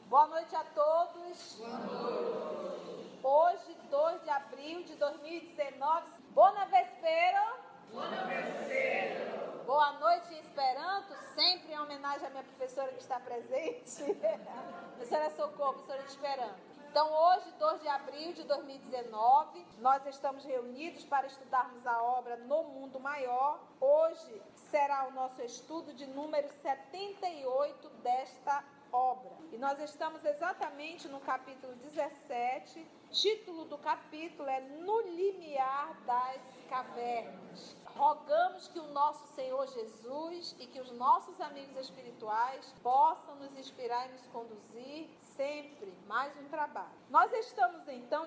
Boa noite a todos. Boa noite. Hoje, 2 de abril de 2019. Buona vespera. Buona vespera. Boa noite em Esperanto, sempre em homenagem à minha professora que está presente. Professora Socorro, professora de Esperanto. Então, hoje, 2 de abril de 2019, nós estamos reunidos para estudarmos a obra No Mundo Maior. Hoje será o nosso estudo de número 78 desta obra. E nós estamos exatamente no capítulo 17. Título do capítulo é No Limiar das Cavernas. Rogamos que o nosso Senhor Jesus e que os nossos amigos espirituais possam nos inspirar e nos conduzir sempre mais um trabalho. Nós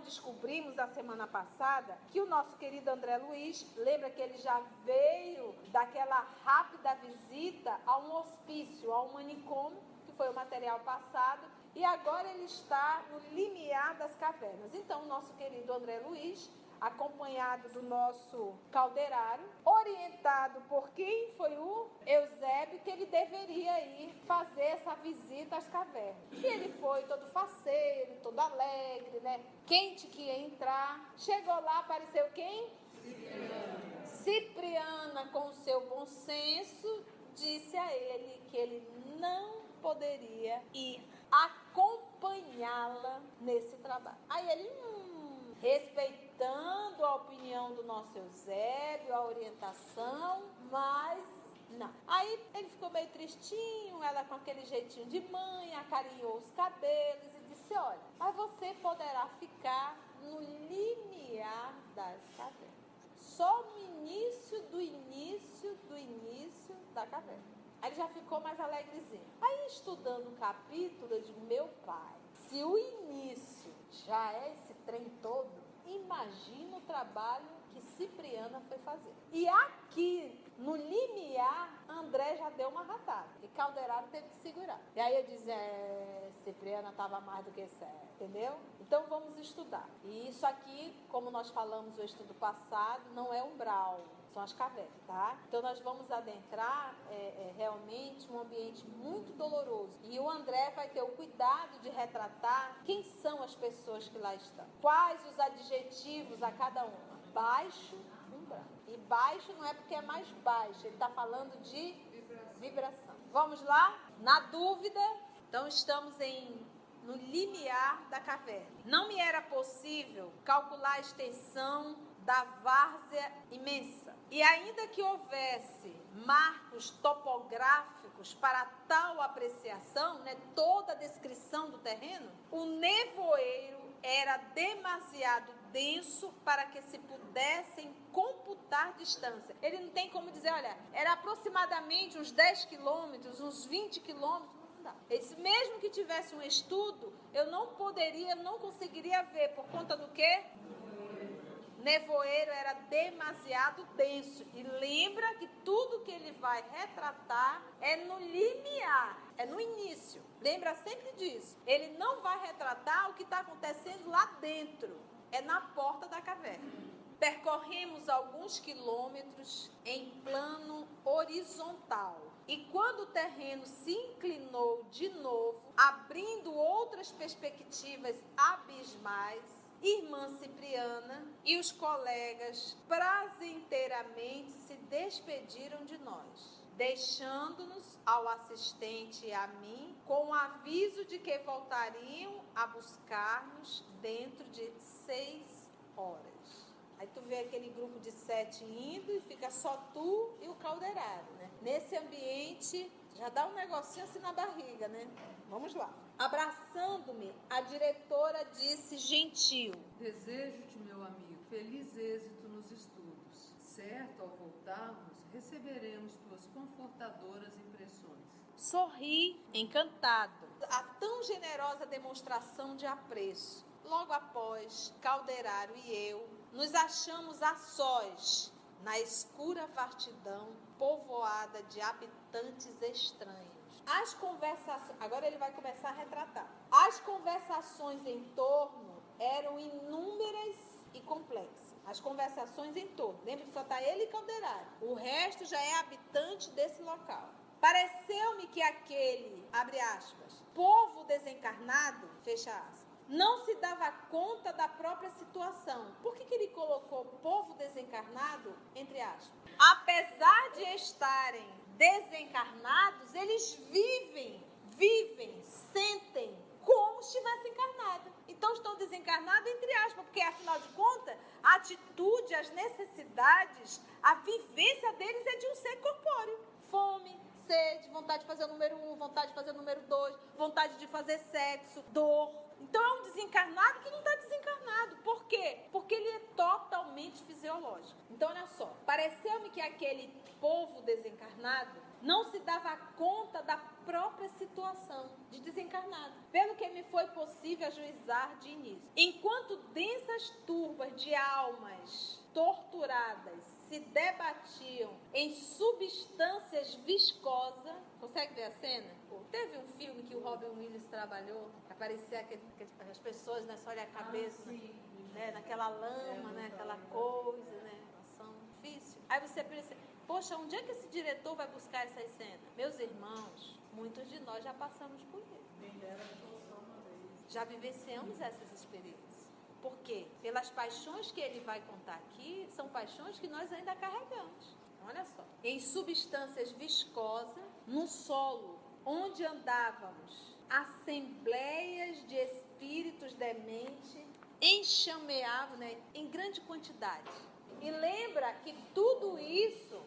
descobrimos a semana passada que o nosso querido André Luiz, lembra que ele já veio daquela rápida visita a um hospício, a um manicômio, que foi o material passado, e agora ele está no limiar das cavernas. Então, o nosso querido André Luiz, acompanhado do nosso calderário, orientado por quem foi o Eusébio, que ele deveria ir fazer essa visita às cavernas. E ele foi todo faceiro, todo alegre, né? Quente que ia entrar. Chegou lá, apareceu quem? Cipriana, com o seu bom senso, disse a ele que ele não poderia ir acompanhá-la nesse trabalho. Aí ele, respeitando a opinião do nosso Eusébio, a orientação, mas não. Aí ele ficou meio tristinho, ela com aquele jeitinho de mãe, acarinhou os cabelos e disse, olha, mas você poderá ficar no limiar das cavernas. Só no início da caverna. Aí ele já ficou mais alegrezinho. Aí, estudando o capítulo, eu digo, meu pai, se o início já é esse trem todo, imagina o trabalho que Cipriana foi fazer. E aqui, no limiar, André já deu uma ratada. E Calderaro teve que segurar. E aí eu disse, Cipriana estava mais do que certo, entendeu? Então vamos estudar. E isso aqui, como nós falamos no estudo passado, não é umbral. São as cavernas, tá? Então nós vamos adentrar realmente um ambiente muito doloroso. E o André vai ter o cuidado de retratar quem são as pessoas que lá estão. Quais os adjetivos a cada uma. Baixo, umbral. E baixo não é porque é mais baixo, ele está falando de vibração. Vamos lá? Na dúvida, então estamos no limiar da caverna. Não me era possível calcular a extensão da várzea imensa. E ainda que houvesse marcos topográficos para tal apreciação, né, toda a descrição do terreno, o nevoeiro era demasiado denso para que se pudessem computar distância. Ele não tem como dizer, olha, era aproximadamente uns 10 quilômetros, uns 20 quilômetros. Não dá. Esse, mesmo que tivesse um estudo, eu não conseguiria ver. Por conta do quê? Nevoeiro era demasiado denso. E lembra que tudo que ele vai retratar é no limiar, é no início. Lembra sempre disso. Ele não vai retratar o que está acontecendo lá dentro. É na porta da caverna. Percorremos alguns quilômetros em plano horizontal. E quando o terreno se inclinou de novo, abrindo outras perspectivas abismais, Irmã Cipriana e os colegas prazenteiramente se despediram de nós, deixando-nos ao assistente e a mim com o aviso de que voltariam a buscar-nos dentro de 6 horas. Aí tu vê aquele grupo de 7 indo e fica só tu e o caldeirado, né? Nesse ambiente já dá um negocinho assim na barriga, né? Vamos lá. Abraçando-me, a diretora disse gentil: desejo-te, meu amigo, feliz êxito nos estudos. Certo, ao voltarmos, receberemos tuas confortadoras impressões. sorri, encantado. A tão generosa demonstração de apreço. Logo após, Calderaro e eu nos achamos a sós, na escura vastidão, povoada de habitantes estranhos. As conversações, agora ele vai começar a retratar. As conversações em torno eram inúmeras e complexas. As conversações em torno, lembra que só está ele e Calderaro. O resto já é habitante desse local. Pareceu-me que aquele, abre aspas, povo desencarnado, fecha aspas, não se dava conta da própria situação. Por que ele colocou povo desencarnado, entre aspas? Apesar de estarem desencarnados, eles vivem, sentem como se estivessem encarnados. Então estão desencarnados, entre aspas, porque afinal de contas, a atitude, as necessidades, a vivência deles é de um ser corpóreo. Fome, sede, vontade de fazer o número 1, vontade de fazer o número 2, vontade de fazer sexo, dor. Então é um desencarnado que não está desencarnado. Por quê? Porque ele é totalmente fisiológico. Então olha só, pareceu-me que aquele povo desencarnado não se dava conta da própria situação de desencarnado, pelo que me foi possível ajuizar de início. Enquanto densas turbas de almas torturadas se debatiam em substâncias viscosas, consegue ver a cena? Teve um filme que o Robin Williams trabalhou, que aparecia as pessoas, né, só olha a cabeça, né, naquela lama, né, aquela coisa, né, ação difícil. Aí você pensa, poxa, onde é que esse diretor vai buscar essas cenas? Meus irmãos, muitos de nós já passamos por isso. Já vivenciamos essas experiências. Por quê? Pelas paixões que ele vai contar aqui, são paixões que nós ainda carregamos. Olha só. Em substâncias viscosas, no solo, onde andávamos, assembleias de espíritos dementes enxameavam, né, em grande quantidade. E lembra que tudo isso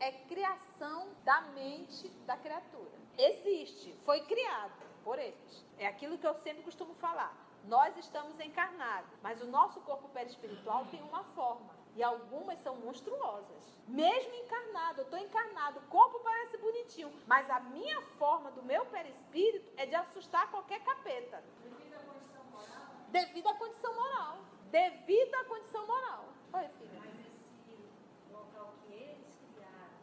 é criação da mente da criatura. Existe, foi criado por eles. É aquilo que eu sempre costumo falar. Nós estamos encarnados, mas o nosso corpo perispiritual tem uma forma. E algumas são monstruosas. Mesmo encarnado, eu estou encarnado, o corpo parece bonitinho, mas a minha forma do meu perispírito é de assustar qualquer capeta. Devido à condição moral? Devido à condição moral. Devido à condição moral. Oi, filha. Mas esse local que eles criaram,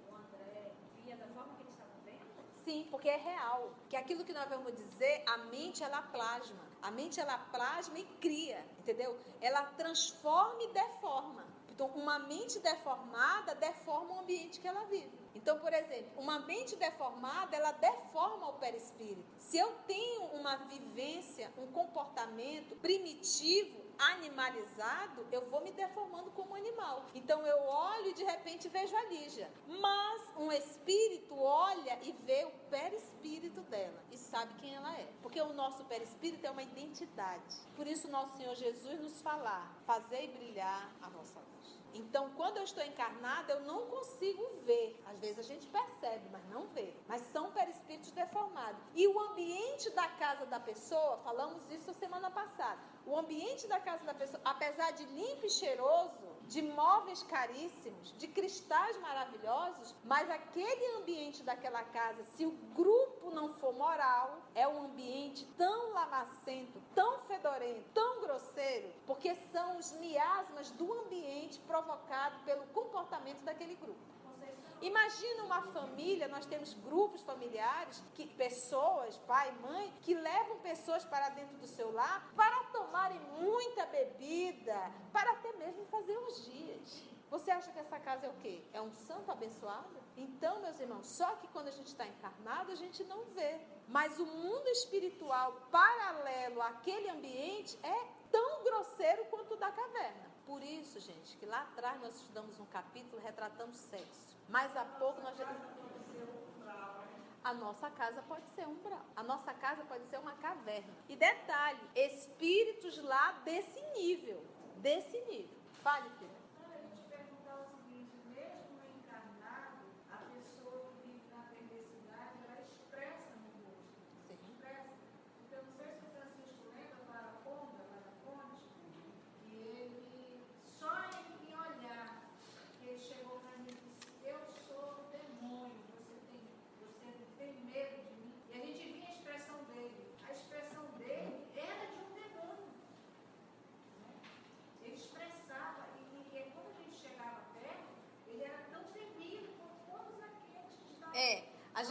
o André, via da forma que eles estavam vendo? Sim, porque é real. Que aquilo que nós vamos dizer, a mente ela plasma. A mente ela plasma e cria, entendeu? Ela transforma e deforma. Então, uma mente deformada deforma o ambiente que ela vive. Então, por exemplo, uma mente deformada, ela deforma o perispírito. Se eu tenho uma vivência, um comportamento primitivo, animalizado, eu vou me deformando como animal. Então eu olho e de repente vejo a Lígia. Mas um espírito olha e vê o perispírito dela e sabe quem ela é. Porque o nosso perispírito é uma identidade. Por isso nosso Senhor Jesus nos falar, fazei brilhar a vossa luz. Então, quando eu estou encarnada, eu não consigo ver. Às vezes a gente percebe, mas não vê. Mas são perispíritos deformados. E o ambiente da casa da pessoa, falamos isso semana passada, o ambiente da casa da pessoa, apesar de limpo e cheiroso, de móveis caríssimos, de cristais maravilhosos, mas aquele ambiente daquela casa, se o grupo não for moral, é um ambiente tão lamacento, tão fedorento, tão grosseiro, porque são os miasmas do ambiente provocado pelo comportamento daquele grupo. Imagina uma família, nós temos grupos familiares, pessoas, pai, mãe, que levam pessoas para dentro do seu lar para tomarem muita bebida, para até mesmo fazer orgias. Você acha que essa casa é o quê? É um santo abençoado? Então, meus irmãos, só que quando a gente está encarnado, a gente não vê. Mas o mundo espiritual paralelo àquele ambiente é tão grosseiro quanto o da caverna. Por isso, gente, que lá atrás nós estudamos um capítulo retratando sexo. Mais a pouco nós já... A nossa casa pode ser um umbral. A nossa casa pode ser uma caverna. E detalhe, espíritos lá desse nível. Desse nível. Fale, filha. Eu ia te perguntar o seguinte, mesmo encarnado, a pessoa que vive na perversidade, ela expressa no rosto. Sim. Expressa. Então, não sei se o Francisco lembra, Paraponga, lá na Ponte, que ele, só em olhar, que ele chegou para mim e disse, eu sou o demônio,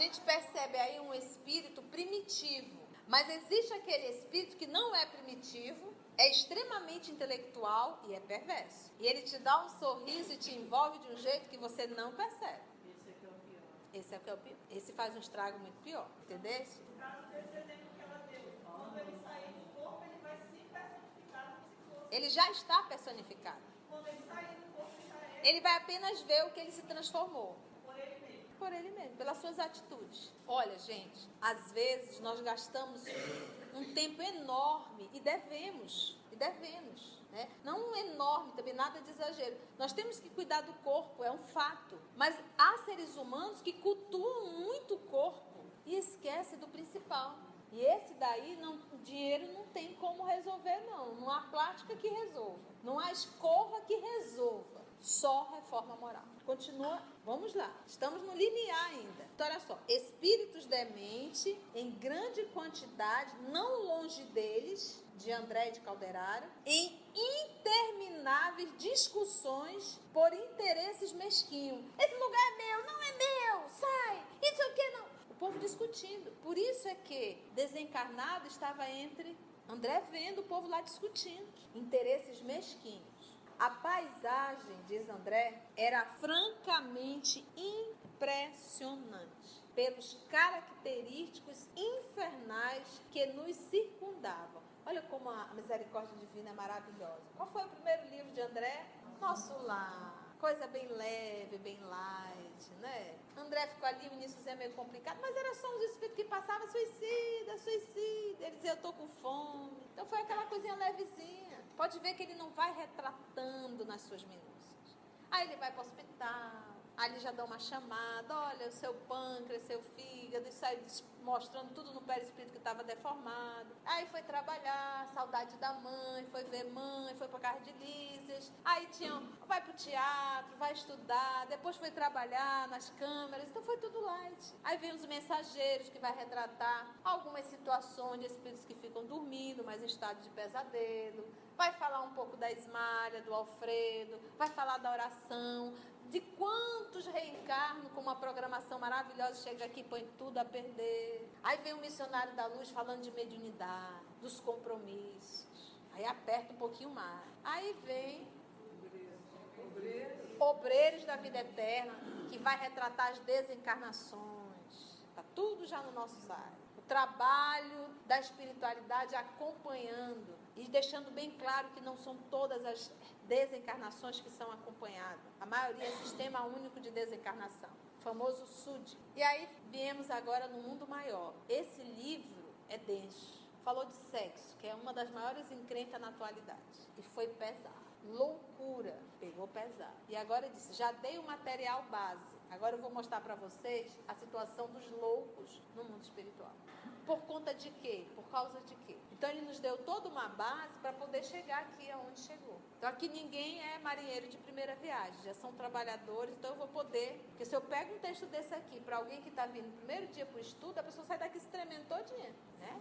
gente percebe aí um espírito primitivo. Mas existe aquele espírito que não é primitivo, é extremamente intelectual e é perverso. E ele te dá um sorriso e te envolve de um jeito que você não percebe. Esse é que é o pior. Esse é o que é o pior. Esse faz um estrago muito pior, entendeu? No caso desse exemplo que ela deu, quando ele sair do corpo, ele vai se personificar como se fosse. Ele já está personificado. Quando ele sair do corpo, já é Ele vai apenas ver o que ele se transformou. por ele mesmo. Por ele mesmo, pelas suas atitudes. Olha, gente, às vezes nós gastamos um tempo enorme e devemos, né? Não enorme também, nada de exagero. Nós temos que cuidar do corpo, é um fato. Mas há seres humanos que cultuam muito o corpo e esquecem do principal. E esse daí, o dinheiro não tem como resolver, não. Não há plástica que resolva. Não há escova que resolva. Só reforma moral. Continua, vamos lá. Estamos no limiar ainda. Então, olha só. Espíritos dementes, em grande quantidade, não longe deles, de André de Calderaro, em intermináveis discussões por interesses mesquinhos. Esse lugar é meu, não é meu, sai, isso aqui não. O povo discutindo. Por isso é que desencarnado estava entre André vendo o povo lá discutindo. Interesses mesquinhos. A paisagem, diz André, era francamente impressionante pelos característicos infernais que nos circundavam. Olha como a misericórdia divina é maravilhosa. Qual foi o primeiro livro de André? Nosso Lar. Coisa bem leve, bem light, né? André ficou ali, o início é meio complicado, mas era só uns espíritos que passavam, suicida, suicida. Ele dizia, eu tô com fome. Então foi aquela coisinha levezinha. Pode ver que ele não vai retratando nas suas minúcias. Aí ele vai para o hospital, aí ele já dá uma chamada, olha, o seu pâncreas, seu fígado, e sai mostrando tudo no perispírito que estava deformado. Aí foi trabalhar, saudade da mãe, foi ver mãe, foi para casa de Lísias. Aí vai para o teatro, vai estudar, depois foi trabalhar nas câmeras, então foi tudo light. Aí vem os mensageiros que vai retratar algumas situações de espíritos que ficam dormindo, mas em estado de pesadelo. Vai falar um pouco da Ismália, do Alfredo, vai falar da oração, de quantos reencarnam com uma programação maravilhosa, chega aqui e põe tudo a perder. Aí vem o missionário da luz falando de mediunidade, dos compromissos. Aí aperta um pouquinho mais. Aí vem obreiros da vida eterna, que vai retratar as desencarnações. Está tudo já no nosso site. O trabalho da espiritualidade acompanhando e deixando bem claro que não são todas as desencarnações que são acompanhadas. A maioria é sistema único de desencarnação, o famoso SUD. E aí viemos agora no mundo maior. Esse livro é denso. Falou de sexo, que é uma das maiores encrencas na atualidade. E foi pesado. Loucura. Pegou pesado. E agora ele disse, já dei o material base. Agora eu vou mostrar para vocês a situação dos loucos no mundo espiritual. Por conta de quê? Por causa de quê? Então ele nos deu toda uma base para poder chegar aqui aonde chegou. Então aqui ninguém é marinheiro de primeira viagem, já são trabalhadores, então eu vou poder, porque se eu pego um texto desse aqui para alguém que está vindo no primeiro dia para o estudo, a pessoa sai daqui se tremendo todinha,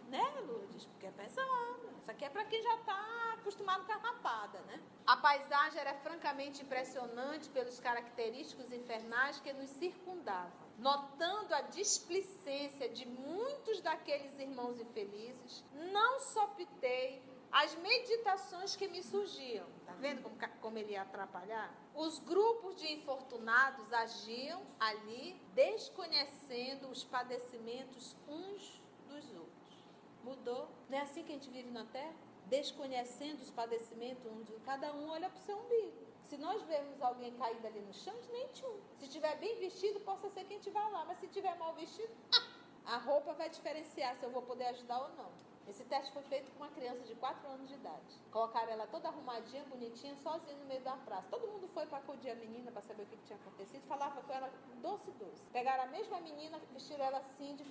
né, Lourdes? Porque é pesado. Isso aqui é para quem já está acostumado com a rapada, né? A paisagem era francamente impressionante pelos característicos infernais que nos circundavam. Notando a displicência de muitos daqueles irmãos infelizes, não sopitei as meditações que me surgiam. Tá vendo como ele ia atrapalhar? Os grupos de infortunados agiam ali, desconhecendo os padecimentos uns dos outros. Mudou? Não é assim que a gente vive na Terra? Desconhecendo os padecimentos uns dos outros. Cada um olha para o seu umbigo. Se nós vermos alguém caído ali no chão, nem tchum. Se estiver bem vestido, possa ser quem estiver lá. Mas se estiver mal vestido, a roupa vai diferenciar se eu vou poder ajudar ou não. Esse teste foi feito com uma criança de 4 anos de idade. Colocaram ela toda arrumadinha, bonitinha, sozinha no meio da praça. Todo mundo foi para acudir a menina para saber o que tinha acontecido. Falava com ela doce. Pegaram a mesma menina, vestiram ela assim, de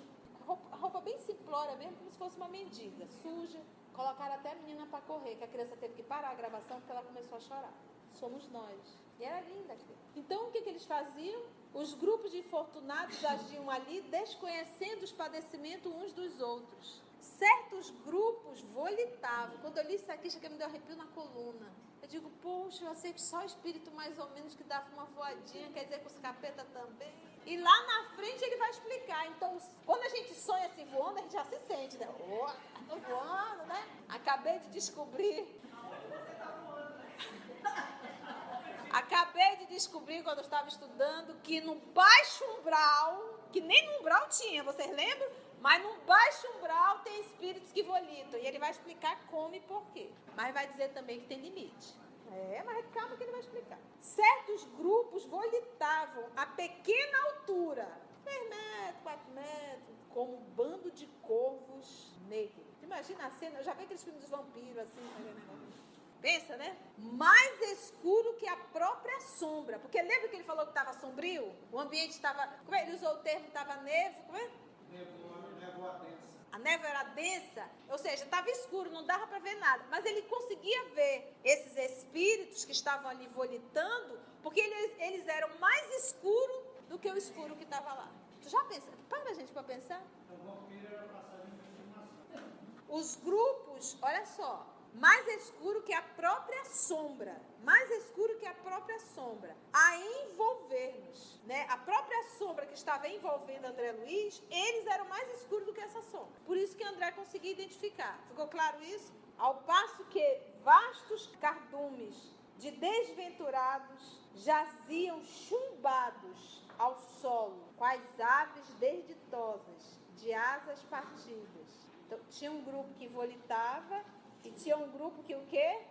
roupa bem simplória mesmo, como se fosse uma mendiga, suja. Colocaram até a menina para correr, que a criança teve que parar a gravação porque ela começou a chorar. Somos nós. E era linda aquilo. Então, o que eles faziam? Os grupos de infortunados agiam ali, desconhecendo os padecimentos uns dos outros. Certos grupos volitavam. Quando eu li isso aqui, chega me deu arrepio na coluna. Eu digo, poxa, eu sei que só o espírito mais ou menos que dava uma voadinha, quer dizer que os capeta também. E lá na frente ele vai explicar. Então, quando a gente sonha assim voando, a gente já se sente, né? Oh, tô voando, né? Acabei de descobrir. Acabei de descobrir quando eu estava estudando que no baixo umbral, que nem no umbral tinha, vocês lembram? Mas no baixo umbral tem espíritos que volitam. E ele vai explicar como e por quê. Mas vai dizer também que tem limite. Mas calma que ele vai explicar. Certos grupos volitavam a pequena altura, 3 metros, 4 metros, como um bando de corvos negros. Imagina a cena, eu já vi aqueles filmes dos vampiros assim, pensa, né? Mais escuro que a própria sombra. Porque lembra que ele falou que estava sombrio? O ambiente estava, como ele usou o termo, estava nevo, como é? Névoa densa. A névoa era densa, ou seja, estava escuro, não dava para ver nada. Mas ele conseguia ver esses espíritos que estavam ali volitando, porque eles eram mais escuros do que o escuro que estava lá. Tu já pensa? Para, gente, para pensar. O vampiro era passagem de estimação. Os grupos, olha só, mais escuro que a própria sombra, mais escuro que a própria sombra, a envolver-nos, né? A própria sombra que estava envolvendo André Luiz, eles eram mais escuros do que essa sombra. Por isso que André conseguia identificar. Ficou claro isso? Ao passo que vastos cardumes de desventurados jaziam chumbados ao solo, quais aves desditosas, de asas partidas. Então, tinha um grupo que volitava e tinha um grupo que o quê?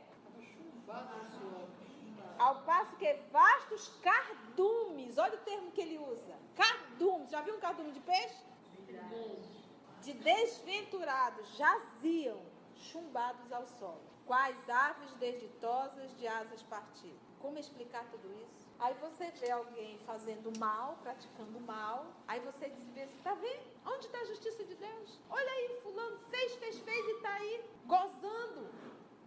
Ao passo que vastos cardumes, olha o termo que ele usa, cardumes, já viu um cardume de peixe? De desventurados, jaziam, chumbados ao solo, quais aves desditosas de asas partidas. Como explicar tudo isso? Aí você vê alguém fazendo mal, praticando mal, aí você diz, tá vendo? Onde está a justiça de Deus? Olha aí, fulano fez e está aí, gozando.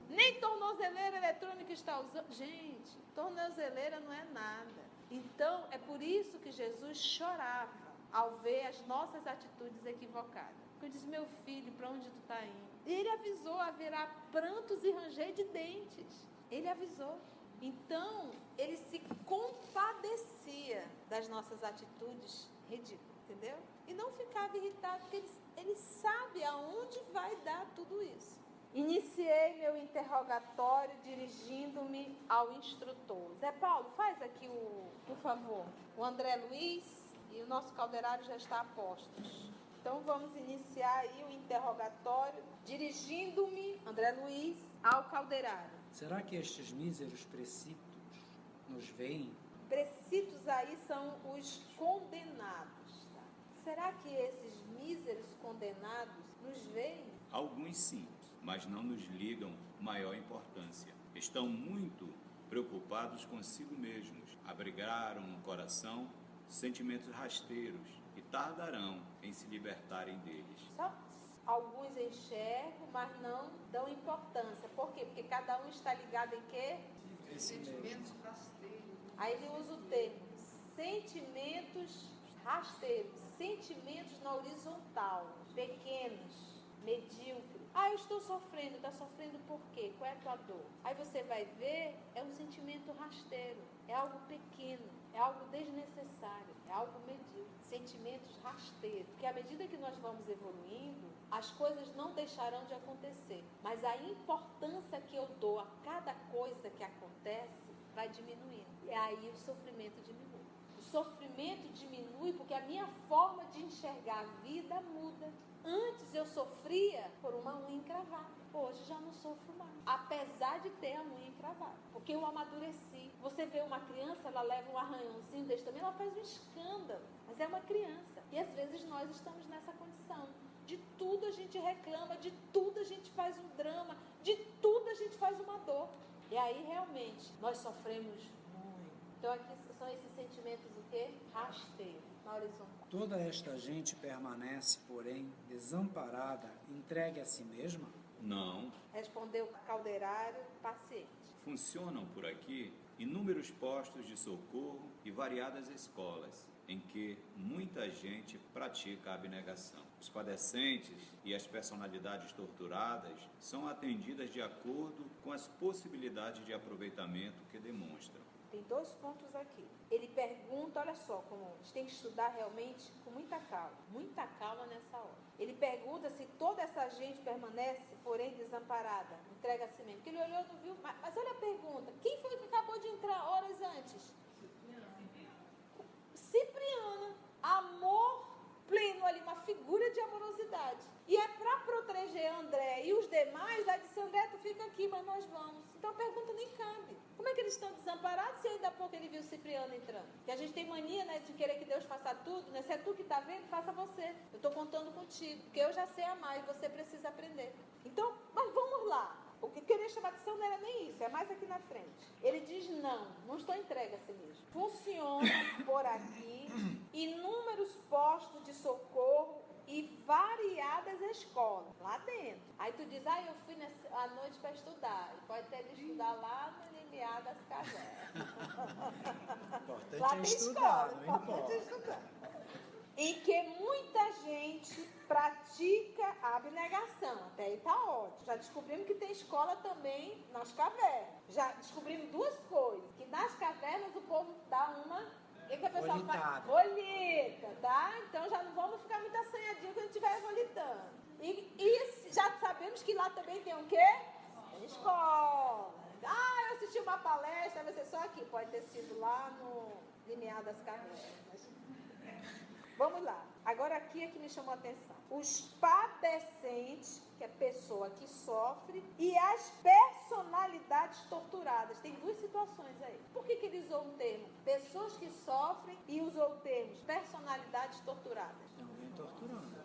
Nem tornozeleira eletrônica está usando. Gente, tornozeleira não é nada. Então, é por isso que Jesus chorava ao ver as nossas atitudes equivocadas. Porque eu disse, meu filho, para onde tu está indo? E ele avisou, haverá prantos e ranger de dentes. Ele avisou. Então, ele se compadecia das nossas atitudes ridículas, entendeu? E não ficava irritado, porque ele sabe aonde vai dar tudo isso. Iniciei meu interrogatório dirigindo-me ao instrutor. Zé Paulo, faz aqui por favor, o André Luiz e o nosso calderário já está a postos. Então, vamos iniciar aí o interrogatório dirigindo-me, André Luiz, ao calderário. Será que estes míseros precípitos nos veem? Precípitos aí são os condenados. Tá? Será que esses míseros condenados nos veem? Alguns sim, mas não nos ligam maior importância. Estão muito preocupados consigo mesmos. Abrigaram no coração sentimentos rasteiros e tardarão em se libertarem deles. Só alguns enxergam, mas não dão importância. Por quê? Porque cada um está ligado em quê? Sentimentos rasteiros. Aí ele usa o termo sentimentos rasteiros, sentimentos na horizontal, pequenos, medíocres. Eu estou sofrendo. Está sofrendo por quê? Qual é a tua dor? Aí você vai ver, é um sentimento rasteiro, é algo pequeno, é algo desnecessário, é algo medíocre. Sentimentos rasteiros. Porque à medida que nós vamos evoluindo, as coisas não deixarão de acontecer. Mas a importância que eu dou a cada coisa que acontece vai diminuindo. E aí o sofrimento diminui. O sofrimento diminui porque a minha forma de enxergar a vida muda. Antes eu sofria por uma unha encravada. Hoje já não sofro mais. Apesar de ter a unha encravada. Porque eu amadureci. Você vê uma criança, ela leva um arranhãozinho desse tamanho, ela faz um escândalo. Mas é uma criança. E às vezes nós estamos nessa condição. De tudo a gente reclama, de tudo a gente faz um drama, de tudo a gente faz uma dor. E aí realmente nós sofremos muito. Então aqui são esses sentimentos o quê? Rasteiros, na horizontal. Toda esta gente permanece, porém, desamparada, entregue a si mesma? Não. Respondeu o calderário, paciente. Funcionam por aqui inúmeros postos de socorro e variadas escolas, em que muita gente pratica a abnegação. Os padecentes e as personalidades torturadas são atendidas de acordo com as possibilidades de aproveitamento que demonstram. Tem 2 pontos aqui. Ele pergunta, olha só, como a gente tem que estudar realmente com muita calma nessa hora. Ele pergunta se toda essa gente permanece, porém desamparada, entrega a si mesmo. Porque ele olhou e não viu, mas olha a pergunta, quem foi que acabou de entrar horas antes? Cipriana. Amor pleno ali, uma figura de amorosidade. E é para proteger André e os demais, ela disse, André, tu fica aqui, mas nós vamos. Então a pergunta nem cabe. Como é que eles estão desamparados se ainda há pouco ele viu Cipriano entrando? Que a gente tem mania, né, de querer que Deus faça tudo, né? Se é tu que está vendo, faça você. Eu estou contando contigo, porque eu já sei amar e você precisa aprender. Então, mas vamos lá. O que queria chamar de atenção não era nem isso, é mais aqui na frente. Ele diz, não estou entregue a si mesmo. Funciona por aqui inúmeros postos de socorro e variadas escolas, lá dentro. Aí tu diz, eu fui à noite para estudar. E pode até estudar lá no limiar das cavernas. Importante Lá é tem estudar, escola, não importante é importa. estudar. Em que muita gente pratica a abnegação. Até aí tá ótimo. Já descobrimos que tem escola também nas cavernas. Já descobrimos 2 coisas. Que nas cavernas o povo dá uma... O que a pessoa faz? Volita, tá? Então já não vamos ficar muito assanhadinhos quando estiver volitando. E já sabemos que lá também tem o quê? Tem escola. Eu assisti uma palestra, vai ser só aqui. Pode ter sido lá no limiar das cavernas. Vamos lá. Agora aqui é que me chamou a atenção. Os padecentes, que é a pessoa que sofre, e as personalidades torturadas. Tem 2 situações aí. Por que ele usou o termo pessoas que sofrem e usou o termo personalidades torturadas? Tem alguém torturando.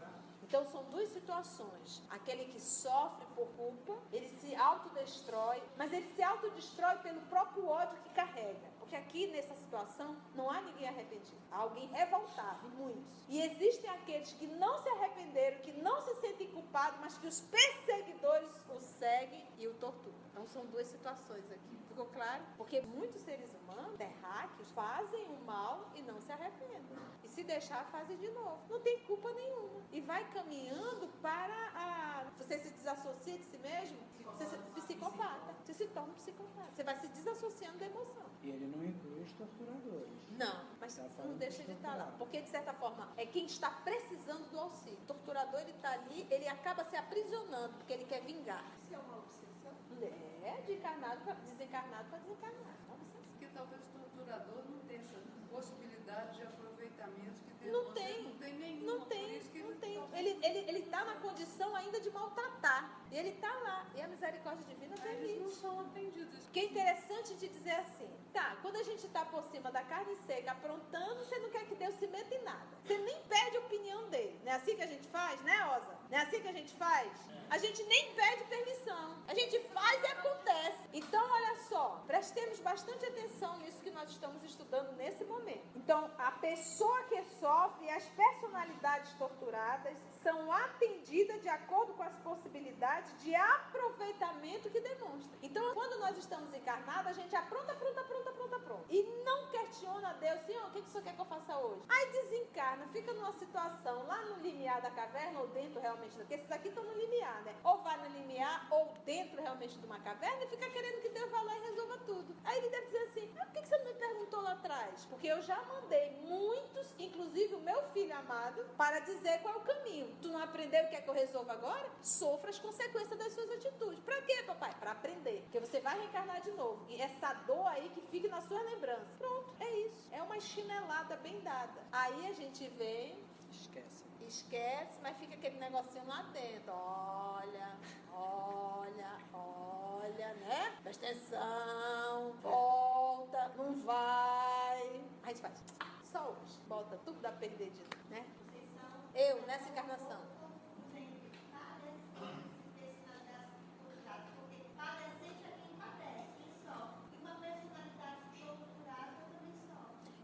Então são 2 situações. Aquele que sofre por culpa, ele se autodestrói, mas ele se autodestrói pelo próprio ódio que carrega. Porque aqui nessa situação não há ninguém arrependido. Há alguém revoltado, muitos. E existem aqueles que não se arrependeram, que não se sentem culpados, mas que os perseguidores o seguem e o torturam. Então são 2 situações aqui. Ficou claro? Porque muitos seres humanos, terráqueos, fazem o mal e não se arrependem. E se deixar, fazem de novo. Não tem culpa nenhuma. E vai caminhando para a... Você se desassocia de si mesmo, você se psicopata. Você se torna um psicopata. Você vai se desassociando da emoção. E ele não inclui os torturadores. Não, mas não deixa de estar lá. Porque, de certa forma, é quem está precisando do auxílio. O torturador, ele está ali, ele acaba se aprisionando, porque ele quer vingar. Isso é uma obsessão? De encarnado para desencarnado para desencarnar. Porque talvez o torturador não tenha essa possibilidade de aproveitamento que tem Não você. tem. Não tem nenhuma. Não por tem, isso que não tem. talvez- Ele está na condição ainda de maltratar. E ele está lá. E a misericórdia divina tem Eles não limite. são atendidos. O que é interessante de dizer assim, quando a gente está por cima da carne seca, aprontando, você não quer que Deus se meta em nada. Você nem pede a opinião dele. Não é assim que a gente faz, né, Osa? Não é assim que a gente faz? A gente nem pede permissão. A gente faz e acontece. Então, olha só, prestemos bastante atenção nisso que nós estamos estudando nesse momento. Então, a pessoa que sofre e as personalidades torturadas são atendidas de acordo com as possibilidades de aproveitamento que demonstra. Então, quando nós estamos encarnados, a gente apronta. E não questiona a Deus, Senhor, o que o Senhor quer que eu faça hoje? Aí desencarna, fica numa situação lá no limiar da caverna, ou dentro realmente, porque esses aqui estão no limiar, né? Ou vai no limiar, ou dentro realmente de uma caverna, e fica querendo que Deus vá lá e resolva tudo. Aí ele deve dizer assim, por que você não me perguntou lá atrás? Porque eu já mandei muitos, inclusive o meu filho amado, para dizer qual é o caminho. Tu não aprendeu o que é que eu resolvo agora? Sofra as consequências das suas atitudes. Pra quê, papai? Pra aprender. Porque você vai reencarnar de novo. E essa dor aí que fique na sua lembrança. Pronto, é isso. É uma chinelada bem dada. Aí a gente vem... Esquece, mas fica aquele negocinho lá dentro. Olha, né? Presta atenção. Volta, não vai. Aí a gente faz... Só hoje. Volta tudo a perder de novo, né? Eu, nessa encarnação.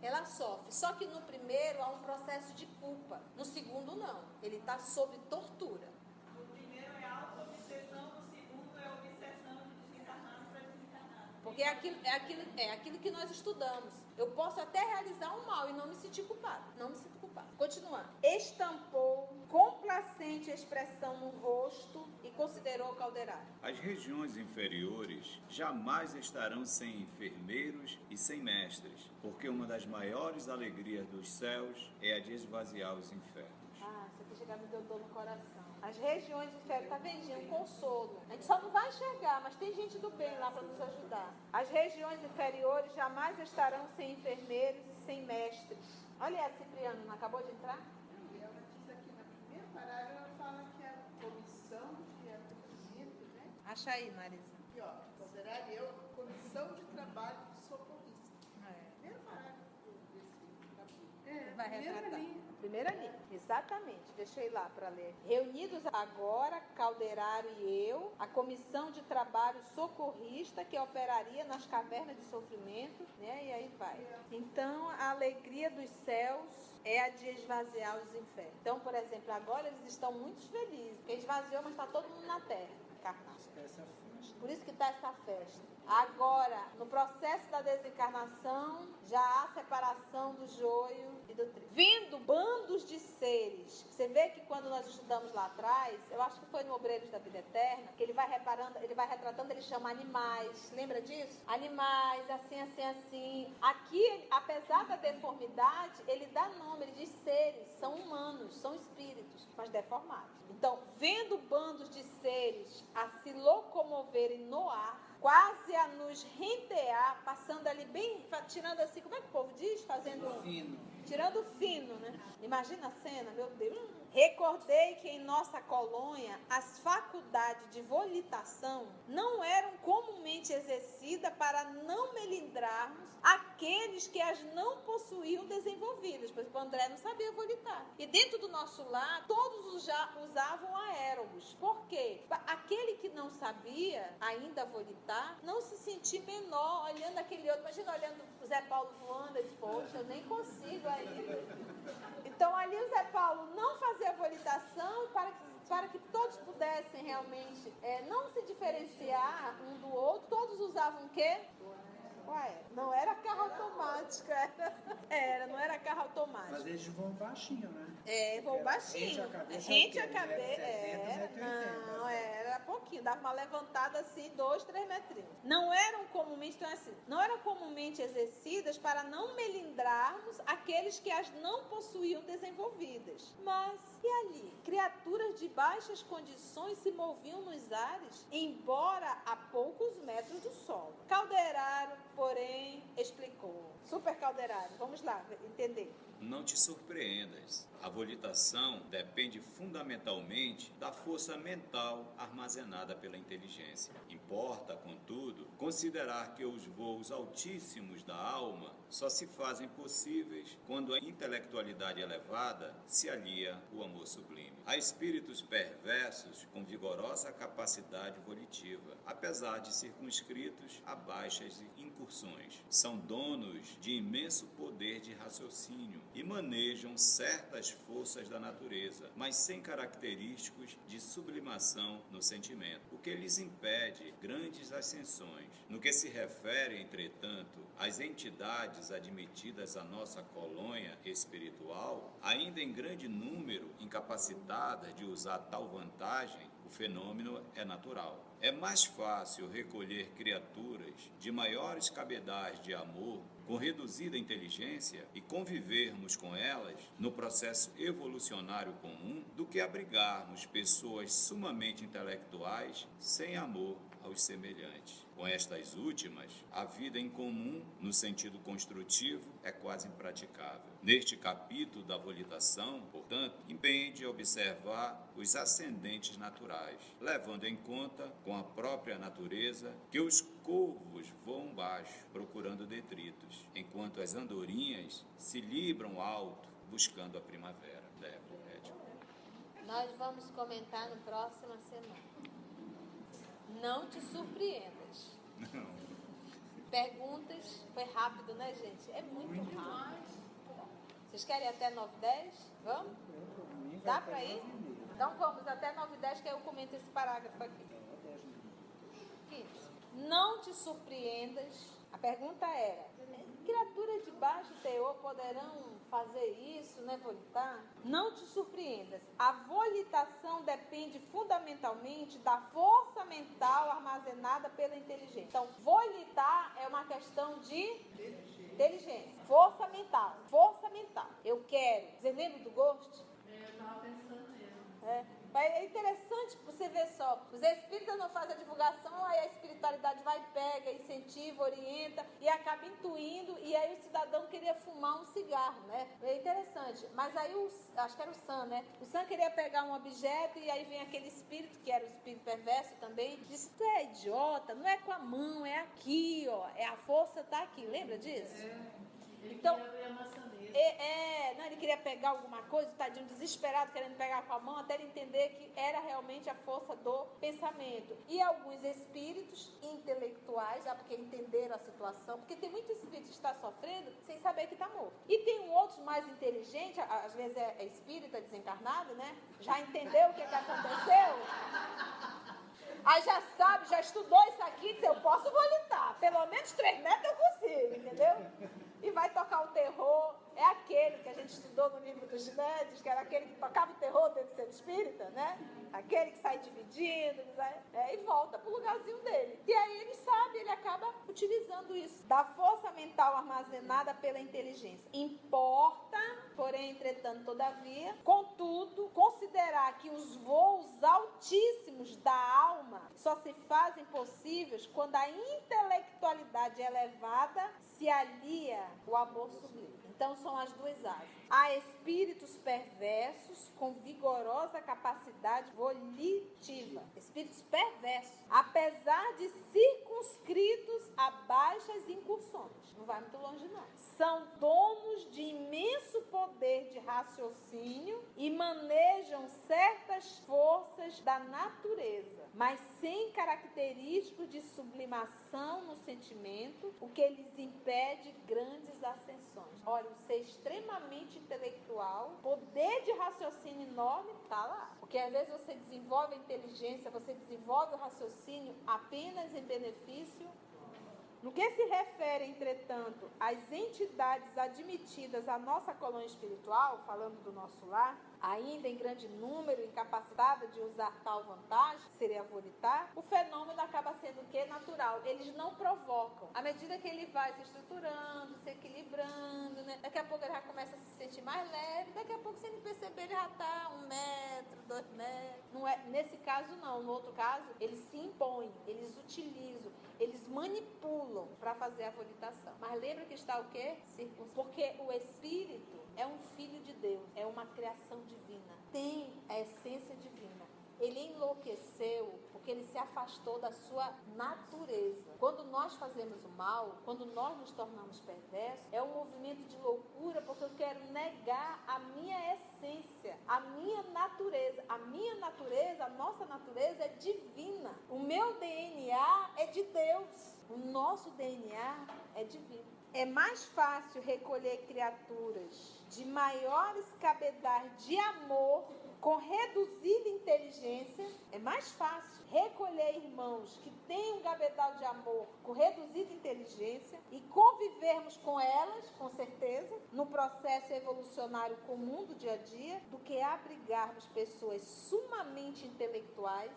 Ela sofre, só que no primeiro há um processo de culpa, no segundo não, ele está sob tortura. No primeiro é auto-obsessão, no segundo é obsessão de desencarnado para desencarnado. Porque é aquilo que nós estudamos. Eu posso até realizar um mal e não me sentir culpado. Não me sinto culpado. Continuando. Estampou complacente expressão no rosto e considerou o calderário. As regiões inferiores jamais estarão sem enfermeiros e sem mestres, porque uma das maiores alegrias dos céus é a de esvaziar os infernos. Isso aqui chegava me deu dor no coração. As regiões inferiores, tá vendo? Um consolo. A gente só não vai enxergar, mas tem gente do bem lá para nos ajudar. As regiões inferiores jamais estarão sem enfermeiros e sem mestres. Olha aí, Cipriano, não acabou de entrar? E ela diz aqui na primeira parágrafo, ela fala que a comissão de atendimento, né? Acha aí, Marisa. Aqui, ó, considerar eu comissão de trabalho de socorrista. Primeiro parágrafo desse capítulo. Vai primeira retratar. linha. Primeira linha, exatamente. Deixei lá para ler. Reunidos agora, Calderário e eu, a comissão de trabalho socorrista que operaria nas cavernas de sofrimento, né? E aí vai. Então, a alegria dos céus é a de esvaziar os infernos. Então, por exemplo, agora eles estão muito felizes, porque esvaziou, mas está todo mundo na terra, encarnado. Por isso que está essa festa. Agora, no processo da desencarnação, já há separação do joio e do trigo. Vindo bandos de seres. Você vê que quando nós estudamos lá atrás, eu acho que foi no Obreiros da Vida Eterna, que ele vai retratando, ele chama animais. Lembra disso? Animais, assim, assim, assim. Aqui, apesar da deformidade, ele dá nome, ele diz seres, são humanos, são espíritos, mas deformados. Então, vendo bandos de seres a se locomoverem no ar, quase a nos rentear, passando ali bem, tirando assim, como é que o povo diz? Fazendo Fino. tirando fino, né? Imagina a cena, meu Deus. Recordei que em nossa colônia as faculdades de volitação não eram comumente exercidas para não melindrarmos aqueles que as não possuíam desenvolvidas. Por exemplo, o André não sabia volitar. E dentro do nosso lar, todos já usavam aérobos. Por quê? Aquele que não sabia ainda volitar, não se sentir menor olhando aquele outro. Imagina olhando o Zé Paulo voando, ele disse, poxa, eu nem consigo ainda. Então ali o Zé Paulo não fazia volitação para que todos pudessem realmente não se diferenciar um do outro. Todos usavam o quê? Ué, não era carro automático, não era carro automático. Mas eles voam baixinho, né? Voam baixinho. Rente a cabeça. Não, era pouquinho, dava uma levantada assim, 2, 3 metrinhos. Não eram comumente, então assim, não eram comumente exercidas para não melindrarmos aqueles que as não possuíam desenvolvidas. Mas, e ali? Criaturas de baixas condições se moviam nos ares, embora a poucos metros do solo. Calderário, porém, explicou. Super Calderário, vamos lá, entender. Não te surpreendas. A volitação depende fundamentalmente da força mental armazenada pela inteligência. Importa, contudo, considerar que os voos altíssimos da alma só se fazem possíveis quando a intelectualidade elevada se alia ao amor sublime. Há espíritos perversos com vigorosa capacidade volitiva, apesar de circunscritos a baixas incursões. São donos de imenso poder de raciocínio e manejam certas forças da natureza, mas sem característicos de sublimação no sentimento, o que lhes impede grandes ascensões. No que se refere, entretanto, às entidades admitidas à nossa colônia espiritual, ainda em grande número incapacitadas de usar tal vantagem, o fenômeno é natural. É mais fácil recolher criaturas de maiores cabedais de amor com reduzida inteligência e convivermos com elas no processo evolucionário comum do que abrigarmos pessoas sumamente intelectuais sem amor aos semelhantes. Com estas últimas, a vida em comum, no sentido construtivo, é quase impraticável. Neste capítulo da volitação, portanto, impende observar os ascendentes naturais, levando em conta, com a própria natureza, que os corvos voam baixo, procurando detritos, enquanto as andorinhas se libram alto, buscando a primavera. Nós vamos comentar na próxima semana. Não te surpreendas. Não. Perguntas. Foi rápido, né, gente? É muito rápido. Vocês querem até 9h10? Vamos? Dá para ir? Então vamos até 9h10, que aí eu comento esse parágrafo aqui. 15. Não te surpreendas A pergunta era, criaturas de baixo teor poderão fazer isso, né, volitar? Não te surpreendas. A volitação depende fundamentalmente da força mental armazenada pela inteligência. Então, volitar é uma questão de inteligência. Força mental. Força mental. Eu quero. Você lembra do Ghost? Eu estava pensando mesmo. É interessante você ver só. Os espíritas não fazem a divulgação, aí a espiritualidade vai, pega, incentiva, orienta e acaba intuindo. E aí o cidadão queria fumar um cigarro, né? É interessante. Mas aí, acho que era o Sam, né? O Sam queria pegar um objeto e aí vem aquele espírito, que era o espírito perverso também, disse: tu é idiota, não é com a mão, é aqui, ó. A força tá aqui. Lembra disso? Então, ele queria pegar alguma coisa, tadinho, desesperado, querendo pegar com a mão, até ele entender que era realmente a força do pensamento. E alguns espíritos intelectuais, já porque entenderam a situação, porque tem muito espírito que está sofrendo sem saber que está morto. E tem um outro mais inteligente, às vezes é espírita desencarnado, né? Já entendeu o que aconteceu? Aí já sabe, já estudou isso aqui, diz: eu posso volitar, pelo menos 3 metros eu consigo, entendeu? E vai tocar o terror. É aquele que a gente estudou no livro dos médios, que era aquele que tocava o terror dentro do centro espírita, né? Aquele que sai dividindo, e volta pro lugarzinho dele. E aí ele sabe, ele acaba utilizando isso. Da força mental armazenada pela inteligência. Importa, porém, entretanto, todavia, contudo, considerar que os voos altíssimos da alma só se fazem possíveis quando a intelectualidade elevada se alia ao amor sublime. Então, são as duas asas. Há espíritos perversos com vigorosa capacidade volitiva. Espíritos perversos, apesar de circunscritos a baixas incursões. Não vai muito longe, não. São donos de imenso poder de raciocínio e manejam certas forças da natureza, mas sem característicos de sublimação no sentimento, o que lhes impede grandes ascensões. Olha, o ser extremamente intelectual, poder de raciocínio enorme, está lá. Porque às vezes você desenvolve a inteligência, você desenvolve o raciocínio apenas em benefício. No que se refere, entretanto, às entidades admitidas à nossa colônia espiritual, falando do nosso lar, ainda em grande número, incapacitada de usar tal vantagem, seria volitar, o fenômeno acaba sendo o quê? Natural. Eles não provocam. À medida que ele vai se estruturando, se equilibrando, né? Daqui a pouco ele já começa a se sentir mais leve, daqui a pouco, sem ele perceber, ele já está 1 metro, 2 metros. Não é, nesse caso, não. No outro caso, eles se impõem, eles utilizam, eles manipulam para fazer a volitação. Mas lembra que está o quê? Porque o espírito é um filho de Deus, é uma criação divina, tem a essência divina. Ele enlouqueceu porque ele se afastou da sua natureza. Quando nós fazemos o mal, quando nós nos tornamos perversos, é um movimento de loucura, porque eu quero negar a minha essência, a minha natureza. A minha natureza, a nossa natureza é divina. O meu DNA é de Deus. O nosso DNA é divino. É mais fácil recolher criaturas de maiores cabedais de amor com reduzida inteligência. É mais fácil recolher irmãos que têm um cabedal de amor com reduzida inteligência e convivermos com elas, com certeza, no processo evolucionário comum do dia a dia, do que abrigarmos pessoas sumamente intelectuais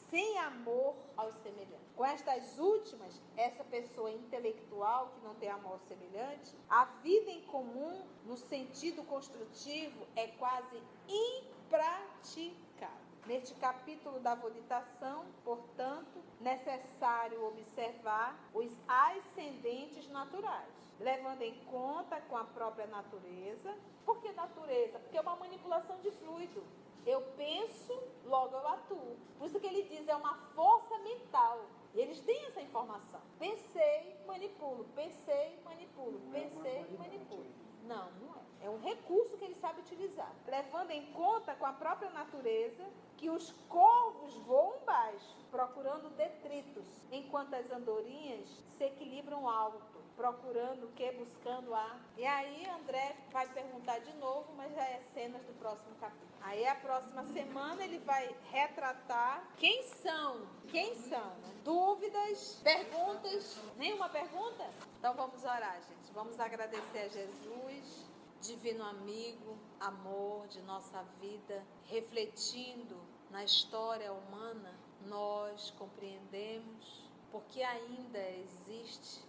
sem amor aos semelhantes. Com estas últimas, essa pessoa intelectual que não tem amor semelhante, a vida em comum, no sentido construtivo, é quase impraticável. Neste capítulo da volitação, portanto, necessário observar os ascendentes naturais, levando em conta com a própria natureza. Por que natureza? Porque é uma manipulação de fluido. Eu penso, logo eu atuo. Por isso que ele diz, é uma força mental. Eles têm essa informação. Pensei, manipulo. Pensei, manipulo. Pensei, manipulo. Não, não é. É um recurso que ele sabe utilizar. Levando em conta com a própria natureza que os corvos voam baixo procurando detritos, enquanto as andorinhas se equilibram alto, procurando o quê? Buscando a... E aí André vai perguntar de novo, mas já é cenas do próximo capítulo. Aí a próxima semana ele vai retratar quem são, né? Dúvidas, perguntas, nenhuma pergunta? Então vamos orar, gente. Vamos agradecer a Jesus, divino amigo, amor de nossa vida, refletindo na história humana, nós compreendemos porque ainda existe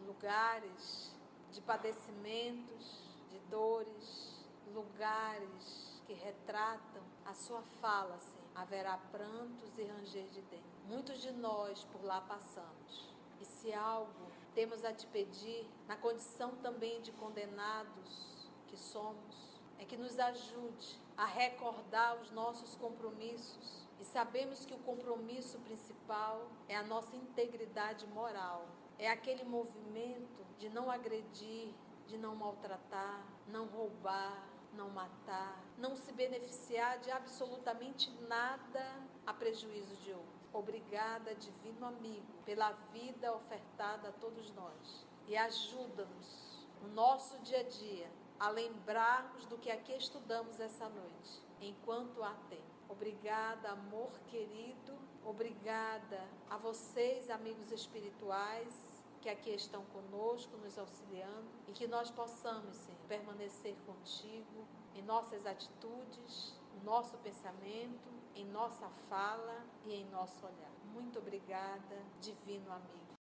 lugares de padecimentos, de dores, lugares que retratam a sua fala, assim, haverá prantos e ranger de dentes. Muitos de nós por lá passamos. E se algo temos a te pedir, na condição também de condenados que somos, é que nos ajude a recordar os nossos compromissos. E sabemos que o compromisso principal é a nossa integridade moral. É aquele movimento de não agredir, de não maltratar, não roubar, não matar, não se beneficiar de absolutamente nada a prejuízo de outro. Obrigada, divino amigo, pela vida ofertada a todos nós. E ajuda-nos no nosso dia a dia a lembrarmos do que aqui estudamos essa noite, enquanto há tempo. Obrigada, amor querido. Obrigada a vocês, amigos espirituais, que aqui estão conosco, nos auxiliando, e que nós possamos, Senhor, permanecer contigo em nossas atitudes, no nosso pensamento, em nossa fala e em nosso olhar. Muito obrigada, divino amigo.